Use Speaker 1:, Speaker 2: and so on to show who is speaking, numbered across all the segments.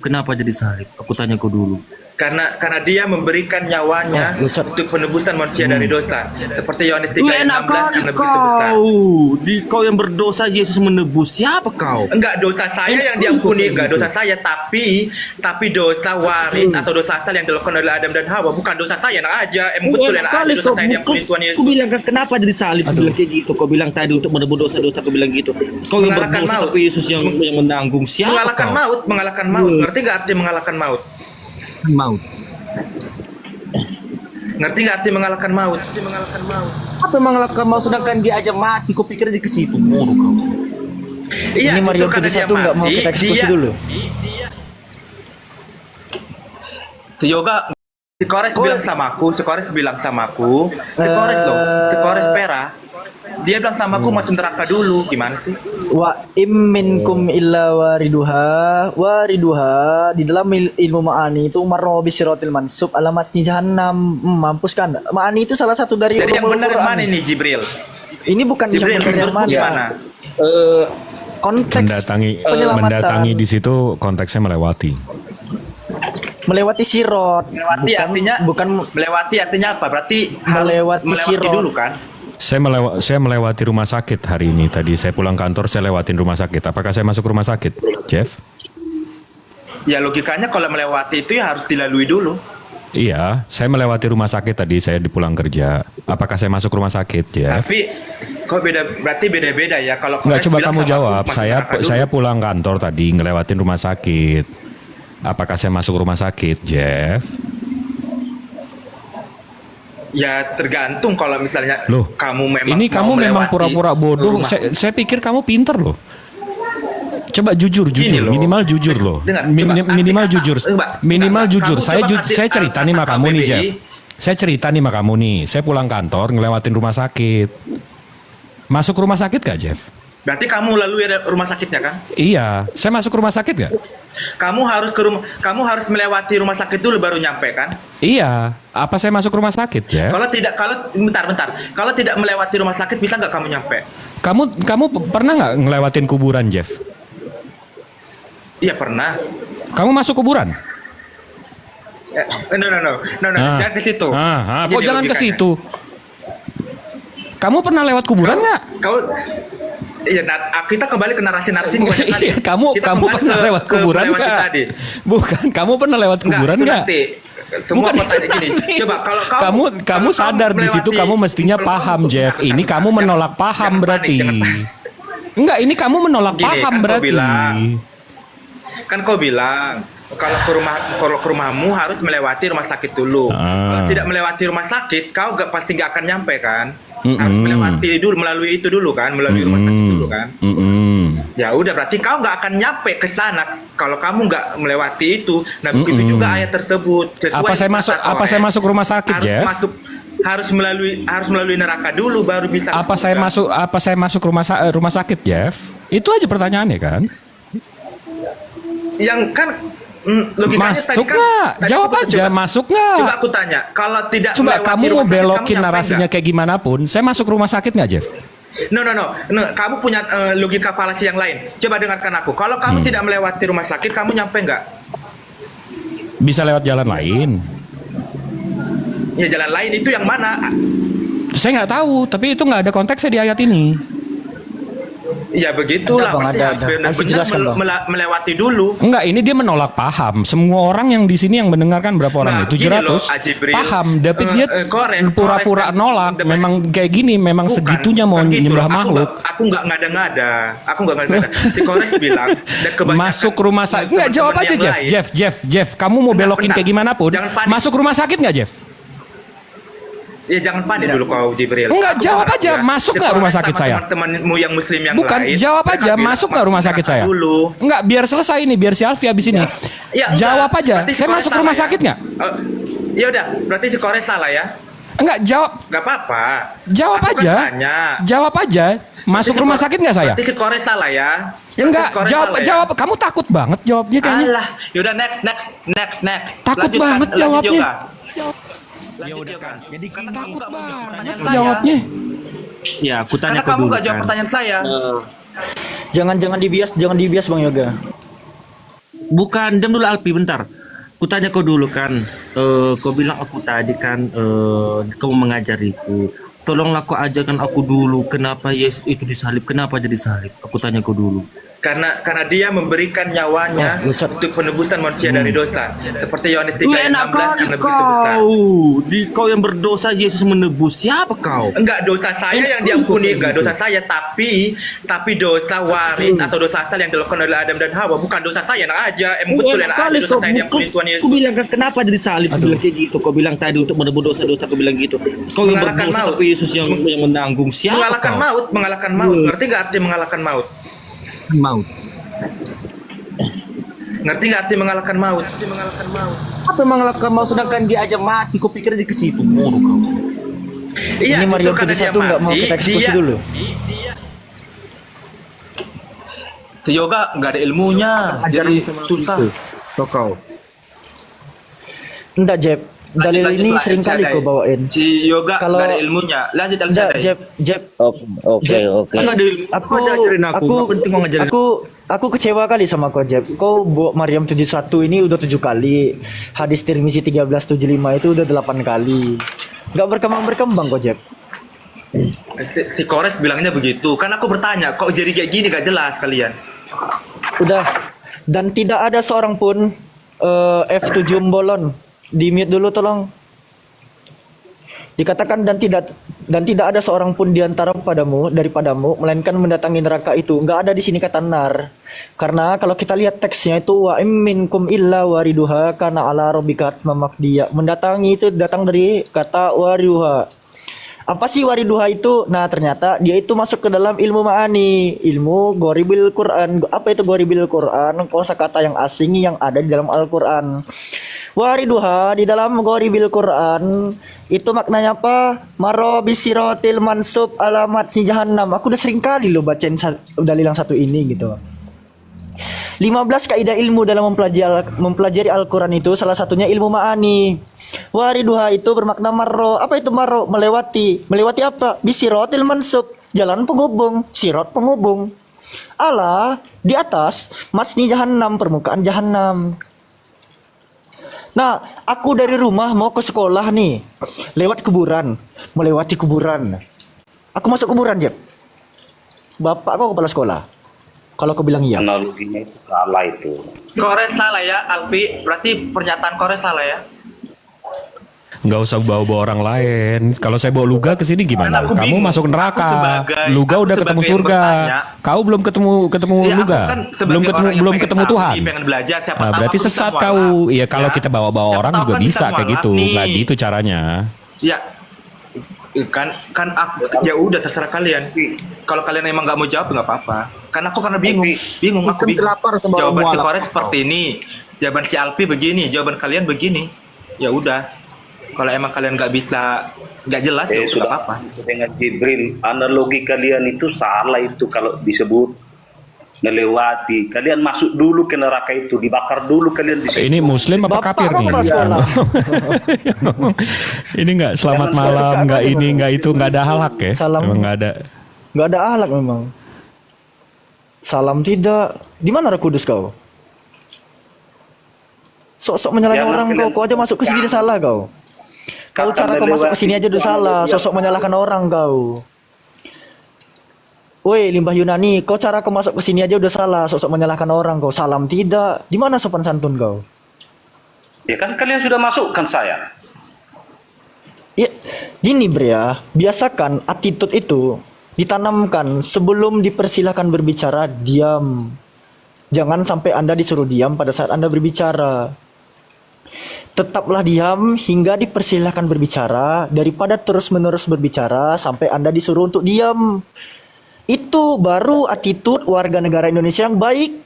Speaker 1: Kenapa jadi salib? Aku tanya kau dulu.
Speaker 2: Karena dia memberikan nyawanya untuk penebusan manusia dari dosa. Seperti Yohanes 3 ayat
Speaker 1: Enak
Speaker 2: 16
Speaker 1: kali
Speaker 2: karena begitu besar.
Speaker 1: kau yang berdosa Yesus menebus. Siapa kau?
Speaker 2: Enggak dosa saya yang diampuni, enggak dosa saya, tapi dosa waris atau dosa asal yang dilakukan oleh Adam dan Hawa, bukan dosa saya. Enak aja, emang betul enak aja dosa saya diampuni Tuhan Yesus.
Speaker 1: Kau bilang kan kenapa jadi salib? Kau bilang kayak gitu. Kau bilang tadi untuk menebus dosa-dosa. Kau bilang gitu. Kau yang
Speaker 2: Mengalahkan
Speaker 1: berdosa
Speaker 2: maut.
Speaker 1: tapi Yesus yang menanggung. Siapa kau?
Speaker 2: Mengalahkan maut. Ngerti nggak arti mengalahkan maut?
Speaker 1: Maut.
Speaker 2: Ngerti nggak arti mengalahkan maut?
Speaker 1: Apa yang mengalahkan maut sedangkan dia aja mati? Kau pikir dia ke situ? Bodoh kau.
Speaker 2: Iya,
Speaker 3: Ini Mario
Speaker 2: itu karena dia
Speaker 3: 71 nggak mau
Speaker 2: mati,
Speaker 3: kita eksekusi
Speaker 2: dia-
Speaker 3: dulu.
Speaker 2: Si Yoga, si Kores bilang sama aku, si Kores loh, si Kores Pera, dia bilang sama aku masuk neraka dulu, gimana sih?
Speaker 3: Wa minkum illa wariduha di dalam ilmu ma'ani itu marro bisiratil mansub alamat ni jahannam. Mampus kan? Ma'ani itu salah satu dari
Speaker 2: Jadi yang
Speaker 3: ulumul
Speaker 2: benar
Speaker 3: Quran.
Speaker 2: mana ini Jibril?
Speaker 3: Ini bukan
Speaker 2: Jibril,
Speaker 3: yang benar yang
Speaker 2: menurutmu
Speaker 3: mana?
Speaker 2: gimana?
Speaker 3: Konteks penyelamatan
Speaker 4: mendatangi di situ konteksnya melewati.
Speaker 3: melewati sirot.
Speaker 2: Melewati artinya melewati artinya apa? Berarti
Speaker 3: Melewati sirot.
Speaker 2: dulu kan?
Speaker 4: Saya melewati rumah sakit hari ini. Tadi saya pulang kantor, saya lewatin rumah sakit. Apakah saya masuk rumah sakit, Jeff?
Speaker 2: Ya logikanya kalau melewati itu ya harus dilalui dulu.
Speaker 4: Iya, saya melewati rumah sakit tadi. Saya dipulang kerja. Apakah saya masuk rumah sakit, Jeff?
Speaker 2: Tapi kok berarti beda-beda ya kalau
Speaker 4: Nggak,
Speaker 2: Kores
Speaker 4: coba
Speaker 2: bilang
Speaker 4: kamu
Speaker 2: sama aku,
Speaker 4: jawab.
Speaker 2: masuk
Speaker 4: Saya
Speaker 2: neraka dulu.
Speaker 4: saya pulang kantor tadi ngelewatin rumah sakit. Apakah saya masuk rumah sakit, Jeff?
Speaker 2: Ya tergantung kalau misalnya
Speaker 4: Loh,
Speaker 2: kamu memang
Speaker 4: ini
Speaker 2: mau
Speaker 4: kamu memang
Speaker 2: melewati
Speaker 4: pura-pura bodoh.
Speaker 2: rumah.
Speaker 4: Saya pikir kamu pinter loh. Coba jujur,
Speaker 2: Gini loh.
Speaker 4: minimal jujur loh.
Speaker 2: Dengar,
Speaker 4: Minimal
Speaker 2: coba,
Speaker 4: jujur,
Speaker 2: enggak,
Speaker 4: jujur.
Speaker 2: kamu
Speaker 4: Saya
Speaker 2: coba
Speaker 4: saya cerita nih sama kamu nih,
Speaker 2: KBBI.
Speaker 4: Jeff. Saya cerita nih sama kamu nih. Saya pulang kantor ngelewatin rumah sakit. Masuk rumah sakit gak, Jeff?
Speaker 2: Berarti kamu lalui rumah sakitnya kan?
Speaker 4: Iya, saya masuk rumah sakit gak?
Speaker 2: Kamu harus melewati rumah sakit dulu baru nyampe kan?
Speaker 4: Iya. Apa saya masuk rumah sakit, Jeff?
Speaker 2: Kalau bentar. Kalau tidak melewati rumah sakit bisa nggak kamu nyampe?
Speaker 4: Kamu pernah nggak ngelewatin kuburan, Jeff?
Speaker 2: Iya pernah.
Speaker 4: Kamu masuk kuburan?
Speaker 2: No, jangan ke situ.
Speaker 4: Kok
Speaker 2: Gini
Speaker 4: jangan ke
Speaker 2: logikanya.
Speaker 4: situ? Kamu pernah lewat kuburan nggak?
Speaker 2: Iya, kita kembali ke narasi-narasi bukan tadi.
Speaker 4: Iya, kamu
Speaker 2: Kita
Speaker 4: kamu
Speaker 2: kembali
Speaker 4: pernah
Speaker 2: ke-
Speaker 4: lewat
Speaker 2: ke
Speaker 4: kuburan
Speaker 2: melewati
Speaker 4: nggak?
Speaker 2: tadi.
Speaker 4: Bukan, kamu pernah lewat kuburan
Speaker 2: itu
Speaker 4: nggak?
Speaker 2: nanti. Semua
Speaker 4: Bukan.
Speaker 2: kau tanya gini. Coba kalau
Speaker 4: kamu sadar di situ kamu mestinya paham, Jeff. Ini kamu menolak paham berarti. Enggak, ini kamu menolak
Speaker 2: Gini,
Speaker 4: paham
Speaker 2: kan kau
Speaker 4: berarti.
Speaker 2: Kan kau bilang kalau ke rumahmu harus melewati rumah sakit dulu. Kalau tidak melewati rumah sakit, kau pasti nggak akan nyampe kan? Harus melewati dulu, melalui itu dulu kan, melalui rumah sakit dulu kan? Ya udah, berarti kau nggak akan nyampe ke sana kalau kamu nggak melewati itu. Nah begitu juga ayat tersebut.
Speaker 4: Apa saya masuk rumah sakit, Jeff?
Speaker 2: Harus melalui neraka dulu baru bisa.
Speaker 4: Apa saya masuk rumah sakit, Jeff? Itu aja pertanyaannya kan?
Speaker 2: Yang kan logikanya
Speaker 4: Masuk nggak? Jawab aja, masuk nggak?
Speaker 2: Coba aku tanya, kalau tidak
Speaker 4: Coba
Speaker 2: melewati
Speaker 4: kamu mau
Speaker 2: rumah sakit,
Speaker 4: belokin
Speaker 2: kamu nyampe
Speaker 4: narasinya
Speaker 2: nggak?
Speaker 4: kayak gimana pun, saya masuk rumah sakit nggak, Jeff?
Speaker 2: No. Kamu punya logika falasi yang lain. Coba dengarkan aku. Kalau kamu tidak melewati rumah sakit, kamu nyampe nggak?
Speaker 4: Bisa lewat jalan lain.
Speaker 2: Ya jalan lain itu yang mana?
Speaker 4: Saya nggak tahu, tapi itu nggak ada konteksnya di ayat ini.
Speaker 2: Ya begitulah.
Speaker 3: Ada, Bang,
Speaker 2: berarti
Speaker 3: ada.
Speaker 2: harus
Speaker 3: Nanti
Speaker 2: benar-benar
Speaker 3: jelaskan, Bang.
Speaker 2: melewati dulu.
Speaker 4: Enggak, ini dia menolak paham. Semua orang yang di sini yang mendengarkan berapa orang
Speaker 2: Nah,
Speaker 4: nih? 700
Speaker 2: gini loh, Ajibril.
Speaker 4: paham, tapi dia
Speaker 2: Kores
Speaker 4: pura-pura
Speaker 2: kan,
Speaker 4: nolak.
Speaker 2: depan-
Speaker 4: Memang kayak gini, memang
Speaker 2: Bukan,
Speaker 4: segitunya mau
Speaker 2: bukan gitu
Speaker 4: nyembah
Speaker 2: loh.
Speaker 4: makhluk.
Speaker 2: Aku nggak ngada-ngada. Si Kores bilang dan kebanyakan
Speaker 4: Masuk rumah sakit. Enggak, jawab aja,
Speaker 2: teman-teman yang
Speaker 4: Jeff.
Speaker 2: lain-
Speaker 4: Jeff. Kamu mau belokin
Speaker 2: Bentar.
Speaker 4: kayak gimana pun.
Speaker 2: Jangan panik.
Speaker 4: Masuk rumah sakit nggak, Jeff?
Speaker 2: Ya jangan panik dulu kau Jibril.
Speaker 4: Enggak,
Speaker 2: Aku
Speaker 4: jawab
Speaker 2: harap
Speaker 4: aja,
Speaker 2: ya,
Speaker 4: masuk nggak
Speaker 2: si
Speaker 4: rumah
Speaker 2: Kores
Speaker 4: sakit
Speaker 2: sama
Speaker 4: saya?
Speaker 2: Teman-temanmu yang muslim yang
Speaker 4: Bukan,
Speaker 2: lain.
Speaker 4: jawab
Speaker 2: mereka
Speaker 4: aja,
Speaker 2: bilang,
Speaker 4: masuk nggak rumah sakit saya?
Speaker 2: Dulu.
Speaker 4: Enggak, biar selesai ini, biar si Alfi habis ini.
Speaker 2: Ya, enggak.
Speaker 4: Jawab aja.
Speaker 2: Berarti si
Speaker 4: Saya
Speaker 2: Kores
Speaker 4: masuk
Speaker 2: salah
Speaker 4: rumah
Speaker 2: ya?
Speaker 4: sakit nggak?
Speaker 2: Ya udah, berarti si Kores salah ya?
Speaker 4: Enggak, jawab.
Speaker 2: Gak apa-apa.
Speaker 4: Jawab
Speaker 2: Aku kan
Speaker 4: aja.
Speaker 2: tanya.
Speaker 4: Jawab aja. Masuk rumah sakit nggak saya?
Speaker 2: Berarti si Kores salah ya?
Speaker 4: Ya enggak,
Speaker 2: Berarti si Kores
Speaker 4: jawab.
Speaker 2: salah ya?
Speaker 4: Jawab. Kamu takut banget jawabnya kayaknya.
Speaker 2: Alah, yaudah next.
Speaker 4: Takut
Speaker 2: Lanjutkan,
Speaker 4: banget
Speaker 2: lanjut
Speaker 4: jawabnya.
Speaker 2: Yoga.
Speaker 1: Ya udah kan. Jadi
Speaker 4: Takut banget
Speaker 2: saya.
Speaker 4: jawabnya.
Speaker 1: ya aku tanya
Speaker 2: Karena
Speaker 1: kau
Speaker 2: kamu
Speaker 1: dulu
Speaker 2: gak jawab
Speaker 1: kan.
Speaker 2: pertanyaan saya.
Speaker 3: Jangan dibias Bang Yoga.
Speaker 1: Bukan, diam dulu Alpi bentar. Ku tanya kau dulu kan, kau bilang aku tadi kan, kau mengajariku. Tolonglah kau ajarkan aku dulu kenapa Yesus itu disalib, kenapa jadi salib. Aku tanya kau dulu.
Speaker 2: Karena dia memberikan nyawanya untuk penebusan manusia dari dosa. Seperti Yohanes 3 ayat 16
Speaker 1: Enak kali
Speaker 2: karena begitu besar.
Speaker 1: kau yang berdosa Yesus menebus. Siapa kau?
Speaker 2: Enggak dosa saya yang diampuni, enggak dosa saya, tapi dosa waris atau dosa asal yang dilakukan oleh Adam dan Hawa, bukan dosa saya. Enak aja, betul enak aja dosa saya diampuni Tuhan Yesus.
Speaker 1: Kau bilang kan kenapa jadi salib? Kau bilang kayak gitu. Kau bilang tadi untuk menebus dosa-dosa. Kau bilang gitu. Kau yang
Speaker 2: Mengalahkan
Speaker 1: berdosa
Speaker 2: maut.
Speaker 1: tapi Yesus yang menanggung. Siapa
Speaker 2: Mengalahkan
Speaker 1: kau?
Speaker 2: maut, mengalahkan maut. Ngerti enggak arti mengalahkan maut?
Speaker 1: Maut.
Speaker 2: Ngerti enggak arti mengalahkan maut?
Speaker 1: Apa yang mengalahkan maut sedangkan dia aja mati? Kau pikir dia ke situ bodoh kau.
Speaker 2: Iya,
Speaker 3: Ini Mario
Speaker 2: itu karena dia
Speaker 3: 71 nggak mau
Speaker 2: mati,
Speaker 3: kita eksekusi
Speaker 2: dia-
Speaker 3: dulu.
Speaker 2: Si Yoga enggak ada ilmunya. Jadi susah.
Speaker 1: Kau.
Speaker 3: Enggak, Jeb. Dalil
Speaker 2: Lanjut,
Speaker 3: ini
Speaker 2: lanjut,
Speaker 3: sering kali
Speaker 2: Al-Syadai.
Speaker 3: gue bawain.
Speaker 2: Si Yoga
Speaker 3: Kalau-
Speaker 2: enggak ada ilmunya. Lanjut
Speaker 3: Enggak,
Speaker 2: Al-Syadai.
Speaker 3: Jeb.
Speaker 5: Oke.
Speaker 1: Kan ada ilmu.
Speaker 3: Aku
Speaker 1: Kau ajarin aku. Nggak penting kau ngajarin.
Speaker 3: aku kecewa kali sama kau, Jeb. Kau bawa Maryam 71 ini udah 7 kali. Hadis Tirmizi 1375 itu udah 8 kali. Enggak berkembang kau, Jeb.
Speaker 2: Si Kores bilangnya begitu. Kan aku bertanya, kok jadi kayak gini gak jelas kalian?
Speaker 3: Udah. Dan tidak ada seorang pun F7 bolon. Di mute dulu tolong. Dikatakan dan tidak ada seorang pun di antara daripadamu melainkan mendatangi neraka itu. Enggak ada di sini kata nar. Karena kalau kita lihat teksnya itu wa minkum illa wariduha kana ala rabbika hatmam-maqdiya. Mendatangi itu datang dari kata wariduha. Apa sih wariduha itu? Nah, ternyata dia itu masuk ke dalam ilmu ma'ani, ilmu ghoribil Quran. Apa itu ghoribil Quran? Kosakata yang asing yang ada di dalam Al-Qur'an. Wariduha di dalam ghoribil Quran itu maknanya apa? Maro bisirotil mansub alamat si jahannam. Aku udah sering kali lo bacain dalil yang satu ini gitu. 15 kaidah ilmu dalam mempelajari Al-Quran itu salah satunya ilmu ma'ani. Wariduha itu bermakna marro. Apa itu marro? Melewati. Melewati apa? Bisirotil mansub. Jalan penghubung. Sirot penghubung. Ala di atas masni jahannam, permukaan jahannam. Nah, aku dari rumah mau ke sekolah nih. Lewat kuburan. Melewati kuburan. Aku masuk kuburan, Jeb. Bapak kau kepala sekolah. Kalau kau bilang iya.
Speaker 5: Analoginya itu salah itu.
Speaker 2: Kores salah ya, Alfi. Berarti pernyataan Kores salah ya?
Speaker 4: Nggak usah bawa-bawa orang lain. Kalau saya bawa Luga ke sini gimana?
Speaker 2: Kan aku
Speaker 4: Kamu
Speaker 2: bingung.
Speaker 4: masuk
Speaker 2: Aku
Speaker 4: neraka.
Speaker 2: sebagai
Speaker 4: Udah
Speaker 2: yang
Speaker 4: ketemu surga.
Speaker 2: bertanya.
Speaker 4: Kau belum ketemu
Speaker 2: Ya,
Speaker 4: Luga.
Speaker 2: aku kan sebagai
Speaker 4: Belum ketemu
Speaker 2: orang yang pengen
Speaker 4: ketemu
Speaker 2: tahu,
Speaker 4: Tuhan.
Speaker 2: pengen belajar, siapa
Speaker 4: Nah,
Speaker 2: tahu
Speaker 4: berarti
Speaker 2: aku bisa
Speaker 4: sesat
Speaker 2: mualaf.
Speaker 4: kau. Iya, kalau
Speaker 2: Ya.
Speaker 4: kita bawa-bawa
Speaker 2: Siapa
Speaker 4: orang
Speaker 2: tahu
Speaker 4: juga
Speaker 2: kan
Speaker 4: bisa kayak
Speaker 2: mualaf
Speaker 4: gitu.
Speaker 2: nih.
Speaker 4: Nggak gitu caranya.
Speaker 2: Ya, kan aku ya udah terserah kalian. Kalau kalian emang nggak mau jawab nggak apa-apa. Karena aku bingung aku bingung.
Speaker 1: Lapar sama
Speaker 2: Jawaban si
Speaker 1: mualaf.
Speaker 2: Kores seperti ini, jawaban si Alpi begini, jawaban kalian begini. Ya udah. Kalau emang kalian nggak jelas ya udah
Speaker 5: Sudah
Speaker 2: apa-apa.
Speaker 5: dengan Jibril, analogi kalian itu salah itu kalau disebut melewati. Kalian masuk dulu ke neraka itu, dibakar dulu kalian di situ.
Speaker 4: Ini Muslim apa
Speaker 3: Bapak
Speaker 4: kafir
Speaker 3: kau
Speaker 4: nih?
Speaker 3: kepala sekolah.
Speaker 4: Ini nggak selamat
Speaker 5: Jangan
Speaker 4: malam,
Speaker 5: suka-suka
Speaker 4: nggak
Speaker 5: kamu.
Speaker 4: ini, nggak itu, nggak ada halak ya?
Speaker 3: Salam.
Speaker 4: Emang nggak ada.
Speaker 3: Nggak ada ahlak memang. Salam tidak. Di mana Roh Kudus kau? Sok-sok menyalahkan
Speaker 5: Jangan
Speaker 3: orang
Speaker 5: kalian-
Speaker 3: kau aja masuk ke sini udah salah kau. Kau
Speaker 5: Kata
Speaker 3: cara kau masuk ke
Speaker 5: melewati
Speaker 3: sini aja udah
Speaker 5: itu
Speaker 3: salah,
Speaker 5: analogi
Speaker 3: sosok
Speaker 5: yang-
Speaker 3: menyalahkan orang kau. Woi, limbah Yunani, kau cara kau masuk ke sini aja udah salah, sosok menyalahkan orang kau. Salam tidak. Di mana sopan santun kau?
Speaker 5: Ya kan kalian sudah masukkan saya.
Speaker 3: Ya, gini Bre ya, biasakan attitude itu ditanamkan sebelum dipersilahkan berbicara, diam. Jangan sampai Anda disuruh diam pada saat Anda berbicara. Tetaplah diam hingga dipersilahkan berbicara daripada terus-menerus berbicara sampai Anda disuruh untuk diam. Itu baru attitude warga negara Indonesia yang baik.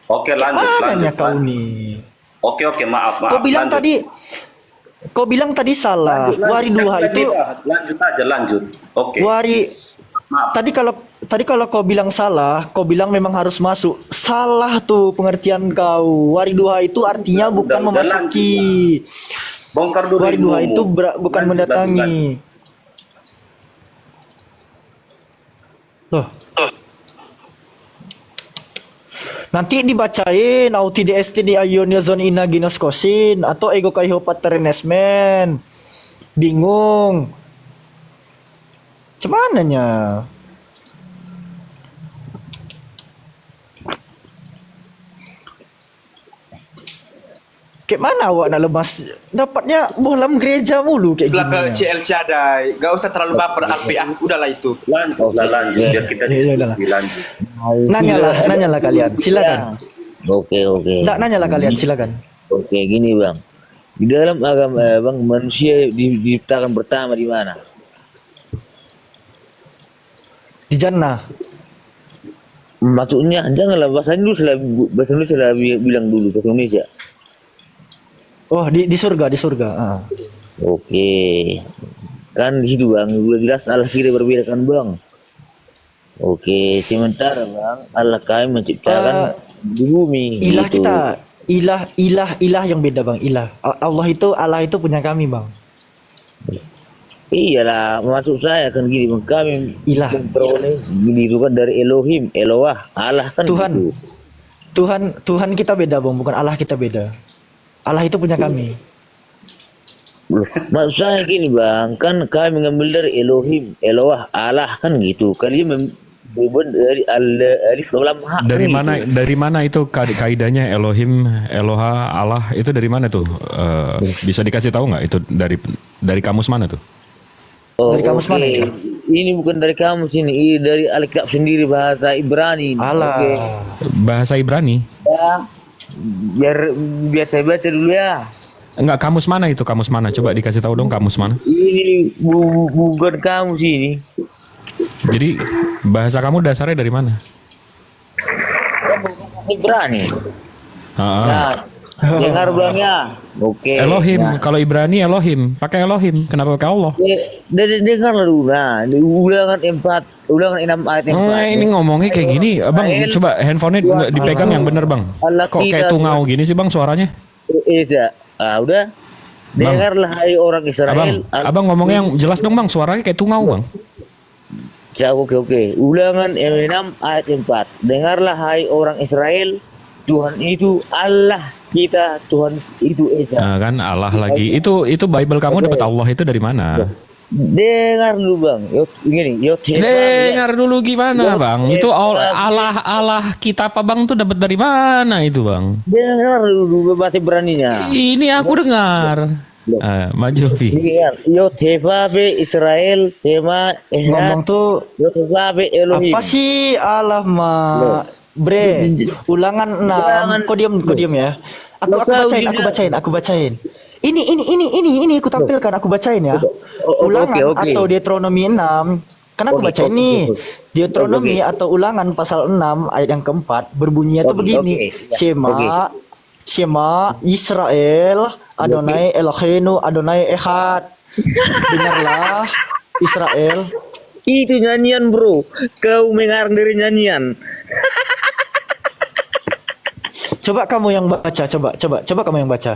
Speaker 5: Oke, lanjut.
Speaker 3: Mananya kau
Speaker 5: lanjut.
Speaker 3: nih?
Speaker 5: Oke, maaf.
Speaker 3: Kau bilang tadi salah. Wariduha itu
Speaker 5: Lanjut. Oke. Maaf.
Speaker 3: Tadi kalau kau bilang salah, kau bilang memang harus masuk. Salah tuh pengertian kau. Wariduha itu artinya bukan
Speaker 5: udah
Speaker 3: memasuki.
Speaker 5: Bongkar dulu.
Speaker 3: Wariduha
Speaker 5: ilmumu.
Speaker 3: itu bukan
Speaker 5: Lanjut.
Speaker 3: mendatangi. Loh. Nanti dibacain auti DST di Ionia zone ina ginoskosin atau ego kaiho paterenesmen. Bingung. Cumananya. Kayak mana awak nak lemas? Dapatnya bolam gereja mulu kayak
Speaker 2: Lah ke
Speaker 3: gini.
Speaker 2: CLC ada, gak usah terlalu baper Alfi udahlah itu.
Speaker 5: Lanjut biar kita diskusi lanjut.
Speaker 3: Nanyalah kalian. Silakan.
Speaker 6: Oke.
Speaker 3: Tak nanyalah kalian, silakan.
Speaker 6: Oke, gini bang. Di dalam agama bang, manusia diciptakan pertama di mana?
Speaker 3: Di Jannah.
Speaker 6: Maksudnya janganlah bahasa Indonesia bilang dulu bahasa Indonesia.
Speaker 3: Oh, di surga, di surga. Ah.
Speaker 6: Oke. Kan di situ bang, udah jelas Allah kita berbeda kan bang. Oke, sementara bang, Allah kami menciptakan di bumi.
Speaker 3: Ilah
Speaker 6: gitu.
Speaker 3: kita, ilah yang beda bang, ilah. Allah itu punya kami bang.
Speaker 6: Iyalah, maksud saya kan gini bang, kami
Speaker 3: Ilah.
Speaker 6: memperoleh gini itu kan dari Elohim, Eloah, Allah kan
Speaker 3: Tuhan.
Speaker 6: gitu.
Speaker 3: Tuhan kita beda bang, bukan Allah kita beda. Allah itu punya kami.
Speaker 6: Loh, maksud saya gini bang, kan kami mengambil dari Elohim, Eloah, Allah kan gitu. Kalian beban dari alif lam ha.
Speaker 4: Dari mana itu kaidahnya Elohim, Eloha, Allah itu dari mana tuh? Bisa dikasih tahu nggak itu dari kamus mana tuh?
Speaker 6: Oh,
Speaker 3: Dari kamus mana ya?
Speaker 6: Ini bukan dari kamus ini dari Alkitab sendiri bahasa Ibrani.
Speaker 3: Allah.
Speaker 6: Oke.
Speaker 4: Bahasa Ibrani?
Speaker 6: Ya, biar saya baca dulu ya.
Speaker 4: Enggak, kamus mana itu? Kamus mana? Coba dikasih tahu dong kamus mana?
Speaker 6: Ini bukan kamus ini.
Speaker 4: Jadi bahasa kamu dasarnya dari mana?
Speaker 6: Ibrani.
Speaker 4: Ah,
Speaker 6: Nah, dengar bilangnya. Oke.
Speaker 4: Elohim.
Speaker 6: Nah,
Speaker 4: Kalau Ibrani Elohim, pakai Elohim. Kenapa pakai Allah?
Speaker 6: dengar dulu. Nah, di ulangan 6 ayat 4.
Speaker 4: Ini ngomongnya kayak gini, bang. Coba handphonenya nggak dipegang yang bener bang. Kok kayak tungau gini sih bang suaranya?
Speaker 6: Isa. Udah. Dengarlah hai orang Israel.
Speaker 4: Abang ngomongnya yang jelas dong bang. Suaranya kayak tungau bang.
Speaker 6: Oke. Ulangan 6 ayat 4. Dengarlah hai orang Israel, Tuhan itu Allah kita, Tuhan itu Esa.
Speaker 4: Nah, kan Allah lagi. Itu Bible kamu dapat Allah itu dari mana?
Speaker 6: Dengar dulu bang.
Speaker 4: Dengar dulu gimana bang? Itu Allah kita apa bang? Tuh dapat dari mana itu bang?
Speaker 6: Dengar dulu bahasa beraninya.
Speaker 4: Ini aku dengar. Maju Vi.
Speaker 6: Yotevabe Israel sema
Speaker 3: Ngomong tuh
Speaker 6: Yotevabe Elohim.
Speaker 3: apa sih Allah Bre, ulangan 6. Kau diam ya. Aku bacain. Ini aku tampilkan, aku bacain ya. Ulangan
Speaker 6: Oke.
Speaker 3: atau Deuteronomi 6. Karena aku bacain nih. Deuteronomi atau Ulangan pasal 6 ayat yang keempat berbunyinya tuh begini. Shema Israel Adonai Eloheinu Adonai Echad. Dengarlah Israel.
Speaker 6: Itu nyanyian bro. Kau mengarang dari nyanyian.
Speaker 3: Coba kamu yang baca, coba kamu yang baca.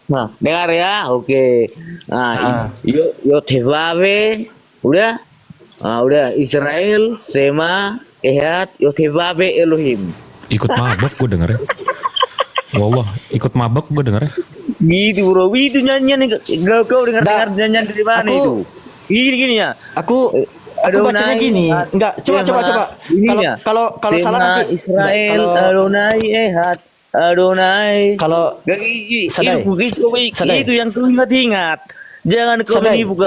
Speaker 6: Nah, dengar ya. Oke. Nah, Yotevabe udah. Udah Israel Sema Ehad Yotevabe Elohim.
Speaker 4: Ikut mabok gue dengernya. Wallah, ikut mabok gue dengernya.
Speaker 6: Gitu bro, itu nyanyian kau dengar nyanyian dari mana itu? Gini ya.
Speaker 3: Aku bacanya gini. Enggak, coba. Kalau salah nanti
Speaker 6: Israel Adonai Ehad Adonai.
Speaker 3: Kalau Sadai.
Speaker 6: Itu yang kau ingat. Jangan kau menipu kau.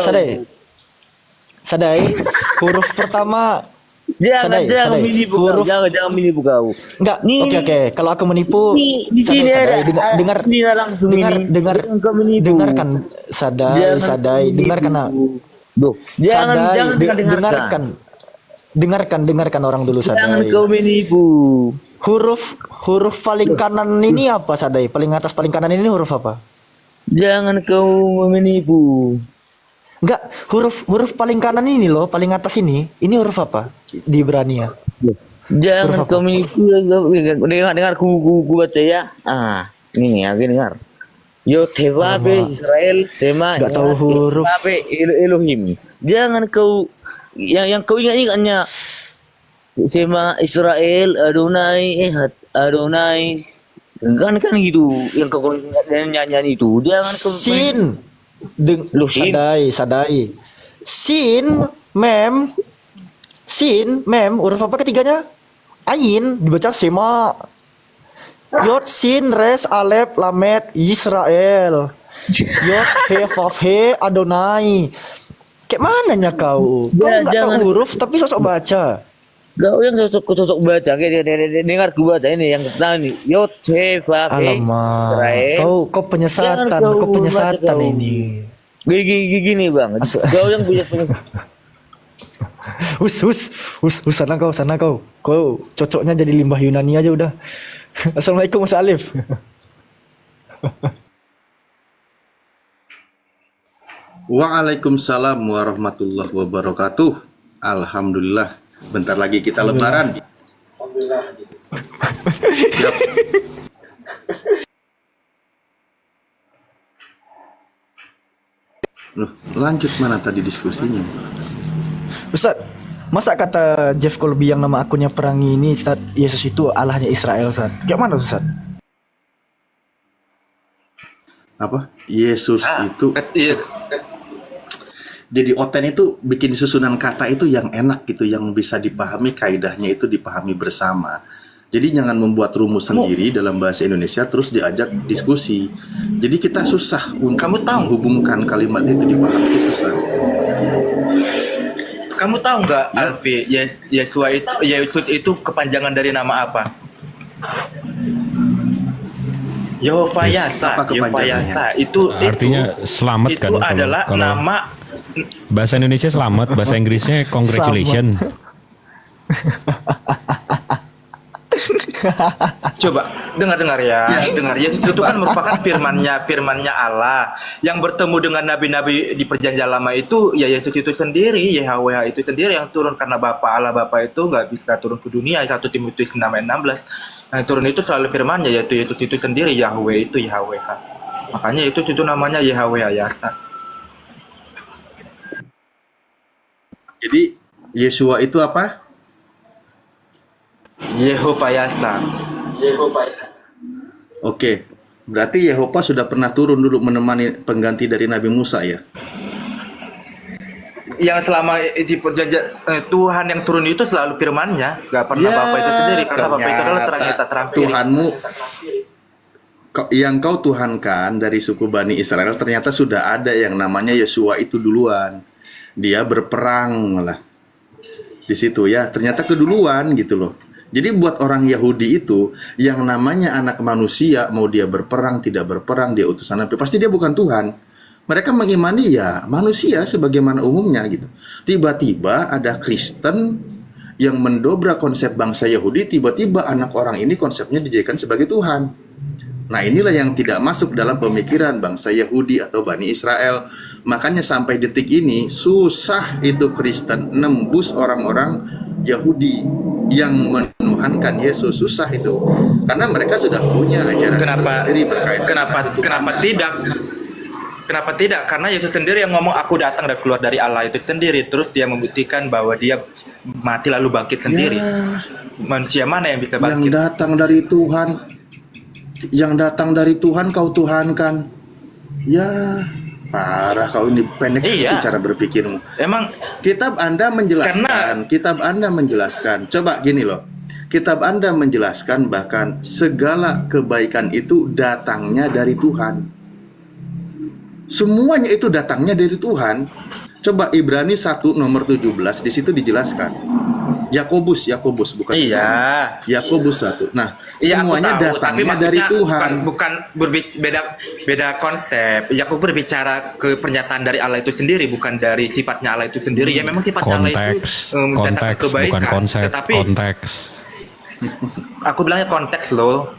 Speaker 3: Sadai. Huruf pertama.
Speaker 6: Jangan menipu kau. Jangan menipu kau.
Speaker 3: Enggak. Oke. Kalau aku menipu,
Speaker 6: di sini
Speaker 3: Sadai, dengarkan. Sadai, dengarkan.
Speaker 6: Duh,
Speaker 3: dengarkan orang dulu Sadai.
Speaker 6: Jangan kau menipu.
Speaker 3: Huruf paling kanan ini apa Sadai? Paling atas paling kanan ini huruf apa?
Speaker 6: Jangan kau menipu.
Speaker 3: Enggak, huruf paling kanan ini loh, paling atas ini huruf apa? Di Ibrani ya.
Speaker 6: Jangan kau menipu. Dengar ku baca ya. Ini ya, dengar. Yotevabe Israel Sema
Speaker 3: Enggak tahu huruf.
Speaker 6: Yotevabe Elohim. Jangan kau yang kau ingatnya Sema Israel Adonai Ehad Adonai. Kan gitu. Yang kau nyanyian itu. Dia kan
Speaker 3: Sin.
Speaker 6: Loh, sin.
Speaker 3: Sadai. Sin, mem, huruf apa ketiganya? Ain, dibaca sema. Yod, sin, res, alef, lamet, Israel. Yod, he, vav, he, Adonai. Kayak mananya kau? Kau
Speaker 6: Ya,
Speaker 3: nggak tahu
Speaker 6: jangan.
Speaker 3: huruf tapi sosok baca.
Speaker 6: Kau yang sosok baca, kayak dengar ku baca ini yang tahu nih. Yot, he, vav, he,
Speaker 3: Alamak,
Speaker 6: Israel.
Speaker 3: kau penyesatan,
Speaker 6: Jangan
Speaker 3: kau
Speaker 6: kau
Speaker 3: penyesatan
Speaker 6: baca kau.
Speaker 3: ini.
Speaker 6: Gini bang, kau yang punya
Speaker 3: Hus, sana kau. Kau cocoknya jadi limbah Yunani aja udah. Assalamualaikum Mas Alif.
Speaker 7: Waalaikumsalam warahmatullahi wabarakatuh. Alhamdulillah. Bentar lagi kita lebaran. Siap. Loh, lanjut mana tadi diskusinya?
Speaker 3: Ustaz, masa kata Jeff Colby yang nama akunnya perangi ini Ustaz, Yesus itu Allahnya Israel Ustaz? Kayak mana Ustaz?
Speaker 7: Apa? Yesus itu
Speaker 2: Iya.
Speaker 7: jadi Oten itu bikin susunan kata itu yang enak gitu, yang bisa dipahami, kaidahnya itu dipahami bersama. Jadi jangan membuat rumus sendiri dalam bahasa Indonesia terus diajak diskusi. Jadi kita susah untuk
Speaker 2: Kamu tahu?
Speaker 7: menghubungkan kalimat itu dipahami, itu susah.
Speaker 2: Kamu tahu nggak, Alfi, Yesus itu kepanjangan dari nama apa? Yehova Yasa.
Speaker 7: Apa
Speaker 2: Yehova
Speaker 7: kepanjangannya?
Speaker 2: Yasa itu
Speaker 4: Artinya selamat
Speaker 2: itu
Speaker 4: kan kalau-
Speaker 2: adalah
Speaker 4: kalau-
Speaker 2: nama.
Speaker 4: Bahasa Indonesia selamat, bahasa Inggrisnya congratulations.
Speaker 2: Coba dengar ya, dengar. Yesus itu kan merupakan firmannya Allah yang bertemu dengan nabi-nabi di perjanjian lama itu. Ya Yesus itu sendiri, YHWH itu sendiri yang turun karena Allah Bapa itu nggak bisa turun ke dunia. 1 Timotius 6:16. Yang turun itu selalu firmannya, yaitu Yesus itu sendiri. Yahweh itu YHWH. Makanya itu namanya YHWH Yasa.
Speaker 7: Jadi Yesua itu apa?
Speaker 2: Yehova Yasa.
Speaker 7: Oke, berarti Yehova sudah pernah turun dulu menemani pengganti dari Nabi Musa ya?
Speaker 2: Yang selama di perjanjian Tuhan yang turun itu selalu firman-Nya, nggak pernah Bapa itu sendiri, karena Bapa itu adalah terang yang tak terampil.
Speaker 7: Tuhanmu yang kau tuhankan dari suku Bani Israel ternyata sudah ada yang namanya Yosua itu duluan. Dia berperang malah di situ ya. Ternyata keduluan gitu loh. Jadi buat orang Yahudi itu yang namanya anak manusia, mau dia berperang tidak berperang, dia utusan Nabi, pasti dia bukan Tuhan. Mereka mengimani ya manusia sebagaimana umumnya gitu. Tiba-tiba ada Kristen yang mendobrak konsep bangsa Yahudi, tiba-tiba anak orang ini konsepnya dijadikan sebagai Tuhan. Nah inilah yang tidak masuk dalam pemikiran bangsa Yahudi atau Bani Israel. Makanya sampai detik ini susah itu Kristen nembus orang-orang Yahudi yang menuhankan Yesus, susah itu. Karena mereka sudah punya ajaran sendiri berkaitan
Speaker 2: Kenapa tidak? Kenapa tidak? Karena Yesus sendiri yang ngomong, aku datang dan keluar dari Allah itu sendiri. Terus dia membuktikan bahwa dia mati lalu bangkit sendiri. Manusia mana yang bisa
Speaker 7: yang
Speaker 2: bangkit?
Speaker 7: datang dari Tuhan, yang datang dari Tuhan kau tuhankan. Ya parah kau ini, pendek
Speaker 2: Iya.
Speaker 7: cara berpikirmu.
Speaker 2: Emang
Speaker 7: Kitab Anda menjelaskan, coba gini loh. Kitab Anda menjelaskan bahkan segala kebaikan itu datangnya dari Tuhan. Semuanya itu datangnya dari Tuhan. Coba Ibrani 1 nomor 17 di situ dijelaskan. Yakobus bukan
Speaker 2: iya.
Speaker 7: Ibrani. Yakobus 1. Nah,
Speaker 2: Iya, aku
Speaker 7: semuanya
Speaker 2: tahu, tapi
Speaker 7: datangnya dari
Speaker 2: maksudnya
Speaker 7: Tuhan.
Speaker 2: bukan beda konsep. Ya, aku berbicara ke pernyataan dari Allah itu sendiri, bukan dari sifatnya Allah itu sendiri. Ya memang sifatnya Allah itu mendatangkan
Speaker 4: Konteks,
Speaker 2: kebaikan.
Speaker 4: bukan konsep,
Speaker 2: Tetapi
Speaker 4: konteks.
Speaker 2: aku bilangnya konteks loh.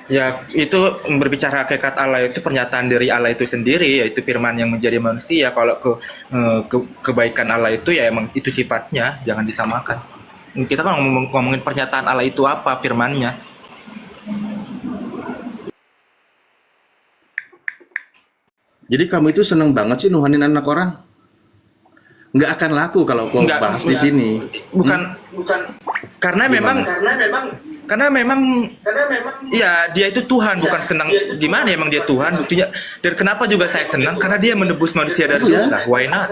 Speaker 2: Ya itu berbicara hakikat Allah itu pernyataan dari Allah itu sendiri, yaitu firman yang menjadi manusia. Kalau kebaikan Allah itu ya emang itu sifatnya, jangan disamakan. Kita kan ngomongin pernyataan Allah itu apa, firmannya.
Speaker 7: Jadi kamu itu seneng banget sih nuhanin anak orang? nggak akan laku kalau kau
Speaker 2: Nggak,
Speaker 7: bahas di sini.
Speaker 2: bukan karena memang ya dia itu Tuhan, bukan senang gimana emang dia Tuhan buktinya. Dan kenapa juga saya senang karena dia menebus manusia dari
Speaker 7: Iya.
Speaker 2: dosa. Why not?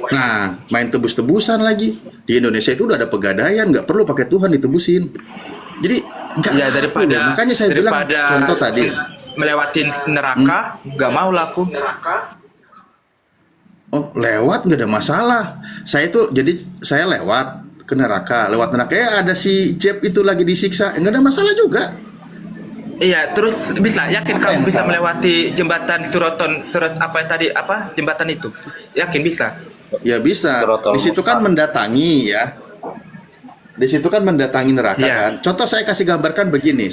Speaker 7: Nah, main tebus-tebusan lagi. Di Indonesia itu udah ada pegadaian, nggak perlu pakai Tuhan ditebusin. Jadi nggak
Speaker 2: Ya
Speaker 7: laku
Speaker 2: daripada
Speaker 7: loh. Makanya saya bilang contoh tadi.
Speaker 2: melewati neraka, nggak mau laku.
Speaker 7: Oh, lewat nggak ada masalah. Saya lewat ke neraka, lewat neraka ya ada si Jeb itu lagi disiksa, nggak ada masalah juga.
Speaker 2: Iya, terus bisa yakin
Speaker 7: Apa
Speaker 2: kamu
Speaker 7: yang
Speaker 2: bisa
Speaker 7: salah?
Speaker 2: melewati jembatan surat apa yang tadi jembatan itu? Yakin bisa?
Speaker 7: Ya bisa.
Speaker 5: Trotol
Speaker 7: Di situ kan mendatangi ya. Di situ kan mendatangi neraka
Speaker 2: Iya.
Speaker 7: kan. Contoh saya kasih gambarkan begini.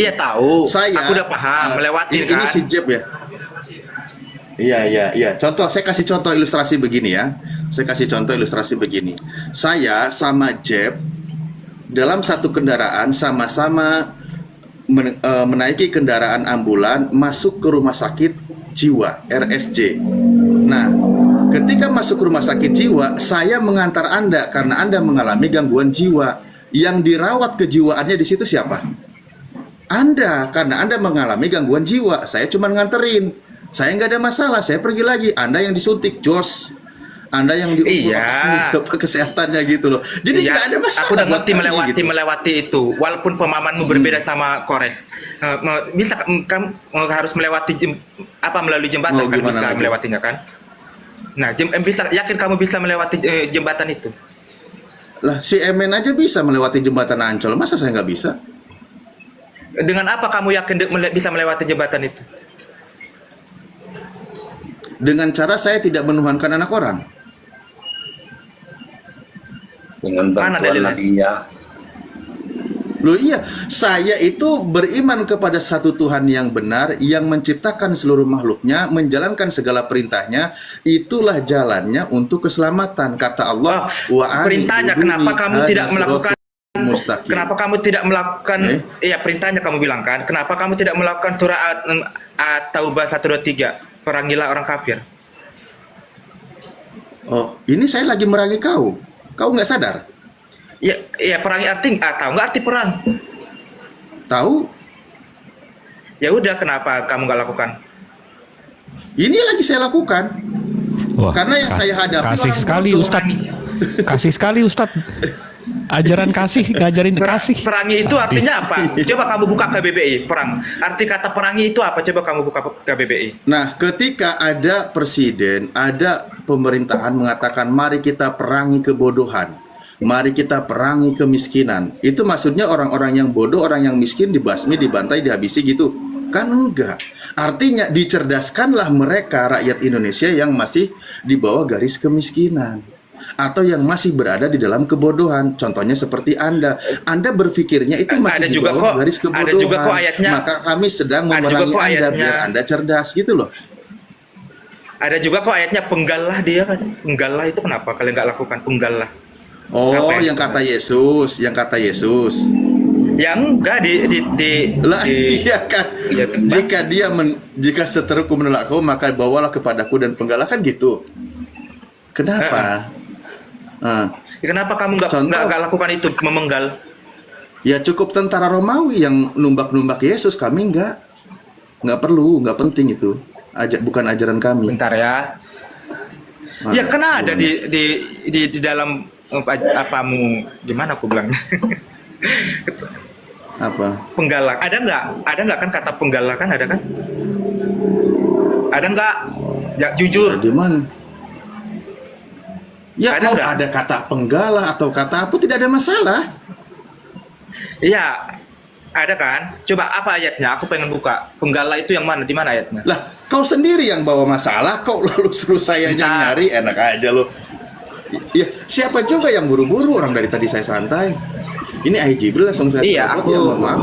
Speaker 2: Iya tahu.
Speaker 7: Saya
Speaker 2: Aku udah paham melewati
Speaker 7: ini
Speaker 2: kan.
Speaker 7: si Jeb ya. Iya. Contoh, saya kasih contoh ilustrasi begini ya. Saya sama Jeb dalam satu kendaraan sama-sama menaiki kendaraan ambulan masuk ke rumah sakit jiwa RSJ. Nah, ketika masuk ke rumah sakit jiwa, saya mengantar Anda karena Anda mengalami gangguan jiwa. Yang dirawat kejiwaannya di situ siapa? Anda, karena Anda mengalami gangguan jiwa. Saya cuma nganterin. Saya nggak ada masalah. Saya pergi lagi. Anda yang disuntik, Jos. Anda yang diukur
Speaker 2: Iya.
Speaker 7: kesehatannya gitu loh. Jadi
Speaker 2: Iya,
Speaker 7: nggak ada masalah.
Speaker 2: aku udah
Speaker 7: buat
Speaker 2: ngerti
Speaker 7: kami gitu.
Speaker 2: melewati itu. Walaupun pemahamanmu berbeda sama Kores. Bisa kamu harus melewati melalui jembatan
Speaker 7: Oh,
Speaker 2: kan
Speaker 7: gimana
Speaker 2: bisa
Speaker 7: lagi?
Speaker 2: melewatinya kan? Nah, bisa yakin kamu bisa melewati jembatan itu?
Speaker 7: Lah, si Emen aja bisa melewati jembatan Ancol. Masa saya nggak bisa?
Speaker 2: Dengan apa kamu yakin bisa melewati jembatan itu?
Speaker 7: Dengan cara saya tidak menuhankan anak orang.
Speaker 5: Dengan
Speaker 2: Mana
Speaker 5: bantuan
Speaker 2: dalilnya?
Speaker 5: nabinya.
Speaker 7: Loh iya, saya itu beriman kepada satu Tuhan yang benar, yang menciptakan seluruh makhluknya, menjalankan segala perintahnya, itulah jalannya untuk keselamatan. Kata Allah,
Speaker 2: Perintahnya kenapa kamu tidak melakukan
Speaker 7: mustaqim.
Speaker 2: Kenapa kamu tidak melakukan iya perintahnya kamu bilang kan? Kenapa kamu tidak melakukan surah At-Taubah 123? Perangilah orang kafir.
Speaker 7: Oh, ini saya lagi merangi kau. Kau nggak sadar?
Speaker 2: Ya perangi tahu nggak arti perang?
Speaker 7: Tahu?
Speaker 2: Ya udah, kenapa kamu nggak lakukan?
Speaker 7: Ini lagi saya lakukan.
Speaker 4: Wah,
Speaker 7: Karena yang saya hadapi
Speaker 4: kasih
Speaker 7: orang
Speaker 4: sekali
Speaker 7: bodoh.
Speaker 4: Ustadz. Kasih sekali Ustadz. Ajaran kasih, ngajarin kasih.
Speaker 2: Perangi itu artinya apa? Coba kamu buka KBBI, perang. Arti kata perangi itu apa? Coba kamu buka KBBI.
Speaker 7: Nah, ketika ada presiden, ada pemerintahan mengatakan mari kita perangi kebodohan, mari kita perangi kemiskinan. Itu maksudnya orang-orang yang bodoh, orang yang miskin dibasmi, dibantai, dihabisi gitu. Kan enggak. Artinya dicerdaskanlah mereka rakyat Indonesia yang masih di bawah garis kemiskinan atau yang masih berada di dalam kebodohan. Contohnya seperti Anda berpikirnya itu masih
Speaker 2: Ada
Speaker 7: di
Speaker 2: juga
Speaker 7: bawah
Speaker 2: kok-
Speaker 7: garis
Speaker 2: ada
Speaker 7: kebodohan.
Speaker 2: juga kok ayatnya-
Speaker 7: Maka kami sedang
Speaker 2: ada juga
Speaker 7: memerangi
Speaker 2: kok
Speaker 7: Anda
Speaker 2: ayatnya-
Speaker 7: biar Anda cerdas gitu loh.
Speaker 2: Ada juga kok ayatnya penggalah dia kan. Penggalah itu kenapa kalian nggak lakukan penggalah?
Speaker 7: Oh,
Speaker 2: Apa
Speaker 7: yang kata Yesus,
Speaker 2: Yang enggak
Speaker 7: Lah, iya kan.
Speaker 2: Iya, kan?
Speaker 7: Jika seteruku menolakku, maka bawalah kepadaku dan penggalah kan gitu. Kenapa?
Speaker 2: Ya, kenapa kamu
Speaker 7: Contoh.
Speaker 2: nggak lakukan itu, memenggal?
Speaker 7: Ya cukup tentara Romawi yang numbak-numbak Yesus, kami nggak perlu, nggak penting itu. Bukan ajaran kami.
Speaker 2: Bentar ya.
Speaker 7: Nah,
Speaker 2: Ya karena ada
Speaker 7: gimana?
Speaker 2: di dalam apamu, gimana aku bilang?
Speaker 7: Apa?
Speaker 2: Penggalah. Ada nggak kan kata penggalah kan, ada kan? Ada nggak? Ya jujur.
Speaker 7: Di mana? Ya
Speaker 2: Ada
Speaker 7: mau
Speaker 2: nggak?
Speaker 7: ada kata penggalah atau kata apa tidak ada masalah.
Speaker 2: Iya. Ada kan? Coba apa ayatnya? Aku pengen buka. Penggalah itu yang mana? Di mana ayatnya?
Speaker 7: Lah, kau sendiri yang bawa masalah, kau lalu suruh saya yang
Speaker 2: Bentar.
Speaker 7: nyari, enak aja lo. Ya, siapa juga yang buru-buru, orang dari tadi saya santai. Ini Jibril langsung saya
Speaker 2: Iya,
Speaker 7: serobot,
Speaker 2: aku-
Speaker 7: ya, mohon maaf.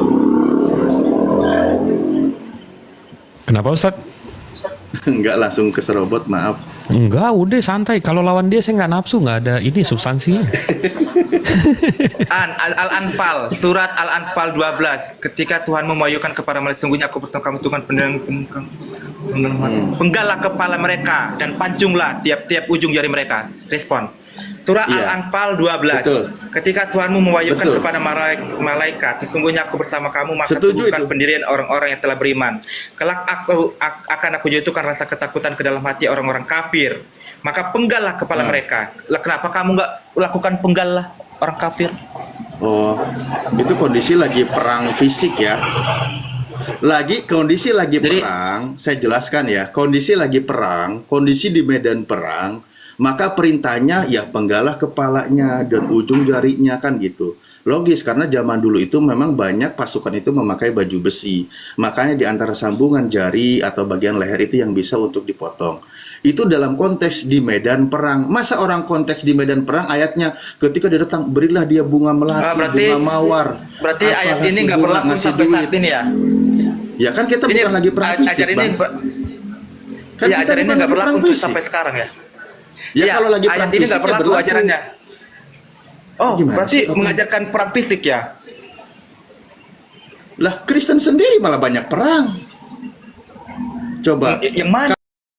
Speaker 4: Kenapa Ustadz?
Speaker 7: Enggak langsung keserobot, maaf.
Speaker 4: Enggak, udah santai. Kalau lawan dia saya nggak nafsu, nggak ada ini substansinya.
Speaker 2: Al-Anfal, surat Al-Anfal 12. Ketika Tuhan memajukan kepada mereka, sungguhnya aku bertemu kamu Tuhan penggallah kepala mereka dan pancunglah tiap-tiap ujung jari mereka. Respon. Surat
Speaker 7: Iya.
Speaker 2: Al-Anfal 12.
Speaker 7: Betul.
Speaker 2: Ketika Tuhanmu mewahyukan
Speaker 7: Betul.
Speaker 2: kepada malaikat, sesungguhnya aku bersama kamu, maka
Speaker 7: Setuju
Speaker 2: teguhkan
Speaker 7: itu.
Speaker 2: pendirian orang-orang yang telah beriman. Kelak akan aku jatuhkan rasa ketakutan ke dalam hati orang-orang kafir. Maka penggallah kepala mereka. Lah, kenapa kamu nggak lakukan penggallah orang kafir?
Speaker 7: Oh, itu kondisi lagi perang fisik ya. Kondisi lagi
Speaker 2: Jadi-
Speaker 7: perang, saya jelaskan ya. Kondisi lagi perang, kondisi di medan perang, maka perintahnya ya penggalah kepalanya dan ujung jarinya kan gitu. Logis karena zaman dulu itu memang banyak pasukan itu memakai baju besi. Makanya di antara sambungan jari atau bagian leher itu yang bisa untuk dipotong. Itu dalam konteks di medan perang. Masa orang konteks di medan perang ayatnya ketika dia datang berilah dia bunga melati, bunga mawar.
Speaker 2: Berarti
Speaker 7: Apa,
Speaker 2: ayat ini
Speaker 7: ngasih
Speaker 2: nggak
Speaker 7: bunga,
Speaker 2: berlaku
Speaker 7: ngasih
Speaker 2: sampai
Speaker 7: duit.
Speaker 2: saat ini ya?
Speaker 7: Ya kan kita
Speaker 2: Ini
Speaker 7: bukan lagi perang fisik,
Speaker 2: acara ini
Speaker 7: Bang.
Speaker 2: ya,
Speaker 7: Kan kita
Speaker 2: acara ini
Speaker 7: bukan
Speaker 2: nggak
Speaker 7: lagi
Speaker 2: berlaku
Speaker 7: perang
Speaker 2: untuk
Speaker 7: fisik.
Speaker 2: sampai sekarang ya?
Speaker 7: Ya, kalau lagi
Speaker 2: ayat
Speaker 7: perang
Speaker 2: ini
Speaker 7: fisik
Speaker 2: nggak
Speaker 7: ya
Speaker 2: berlaku
Speaker 7: berlaku.
Speaker 2: ajarannya. Oh,
Speaker 7: Gimana
Speaker 2: berarti
Speaker 7: sih, Om?
Speaker 2: mengajarkan perang fisik ya?
Speaker 7: Lah, Kristen sendiri malah banyak perang. Coba.
Speaker 2: Yang mana?